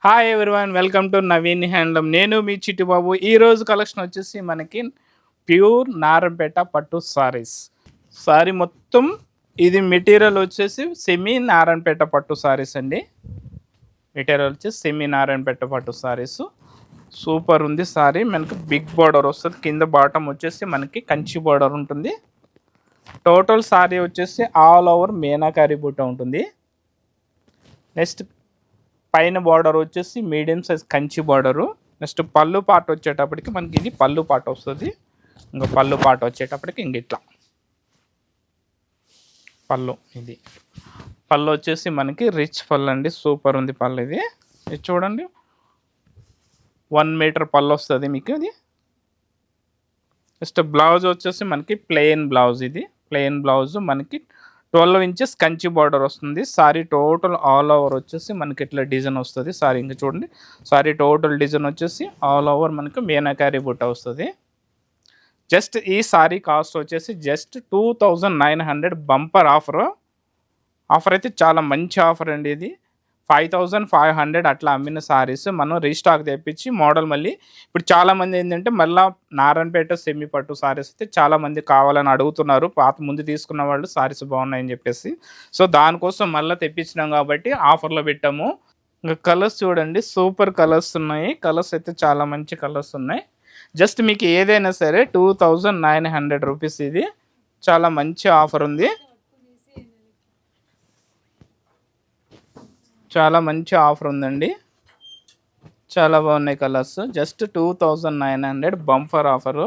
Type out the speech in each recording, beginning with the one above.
Hi everyone, welcome to Naveen handloom. నేను మీ చిట్టిబాబు. ఈరోజు collection వచ్చేసి మనకి ప్యూర్ నారంపేట పట్టు సారీస్. సారీ మొత్తం ఇది మెటీరియల్ వచ్చేసి సెమీ నారాయణపేట పట్టు సారీస్ అండి. మెటీరియల్ వచ్చేసి సెమీ నారాయణపేట పట్టు సారీస్. సూపర్ ఉంది సారీ. మనకి బిగ్ బార్డర్ వస్తుంది. కింద బాటమ్ వచ్చేసి మనకి కంచి బార్డర్ ఉంటుంది. టోటల్ సారీ వచ్చేసి ఆల్ ఓవర్ మీనాకారి బుట్ట ఉంటుంది. నెక్స్ట్ పైన బార్డర్ వచ్చేసి medium size Kanchi border. Next పళ్ళు పాట వచ్చేటప్పటికి మనకి ఇది పళ్ళు పాట వస్తుంది. ఇంకా పళ్ళు పాట వచ్చేటప్పటికి ఇంక ఇట్లా పళ్ళు. ఇది పళ్ళు వచ్చేసి మనకి రిచ్ పళ్ళు అండి. సూపర్ ఉంది పళ్ళు. ఇది చూడండి, 1 మీటర్ పళ్ళు వస్తుంది మీకు. ఇది నెక్స్ట్ బ్లౌజ్ వచ్చేసి మనకి ప్లెయిన్ బ్లౌజ్. ఇది ప్లెయిన్ బ్లౌజ్ మనకి 12 ఇంచెస్ కంచి బార్డర్ వస్తుంది. సారీ టోటల్ ఆల్ ఓవర్ వచ్చేసి మనకి ఇట్లా డిజైన్ వస్తుంది. సారీ ఇంకా చూడండి, సారీ టోటల్ డిజైన్ వచ్చేసి ఆల్ ఓవర్ మనకి మీనాకారి బుట్ట వస్తుంది. జస్ట్ ఈ సారీ కాస్ట్ వచ్చేసి జస్ట్ 2900 బంపర్ ఆఫర్. ఆఫర్ అయితే చాలా మంచి ఆఫర్ అండి. ఇది 5500 అట్లా అమ్మిన సారీస్ మనం రీస్టాక్ తెప్పించి మోడల్ మళ్ళీ ఇప్పుడు చాలామంది ఏంటంటే మళ్ళీ నారాయణపేట సెమీ పట్టు సారీస్ అయితే చాలామంది కావాలని అడుగుతున్నారు. పాత ముందు తీసుకున్న వాళ్ళు సారీస్ బాగున్నాయని చెప్పేసి. సో దానికోసం మళ్ళీ తెప్పించినాం కాబట్టి ఆఫర్లో పెట్టాము. ఇంకా కలర్స్ చూడండి, సూపర్ కలర్స్ ఉన్నాయి. కలర్స్ అయితే చాలా మంచి కలర్స్ ఉన్నాయి. జస్ట్ మీకు ఏదైనా సరే 2900 రూపీస్. ఇది చాలా మంచి ఆఫర్ ఉంది. చాలా మంచి ఆఫర్ ఉందండి. చాలా బాగున్నాయి colours. Just 2900 bumper offer.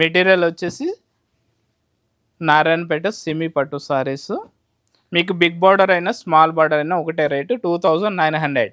Material వచ్చేసి నారాయణపేట సెమీ పట్టు సారీస్. మీకు బిగ్ బార్డర్ అయినా స్మాల్ బార్డర్ అయినా ఒకటే రేటు 2900.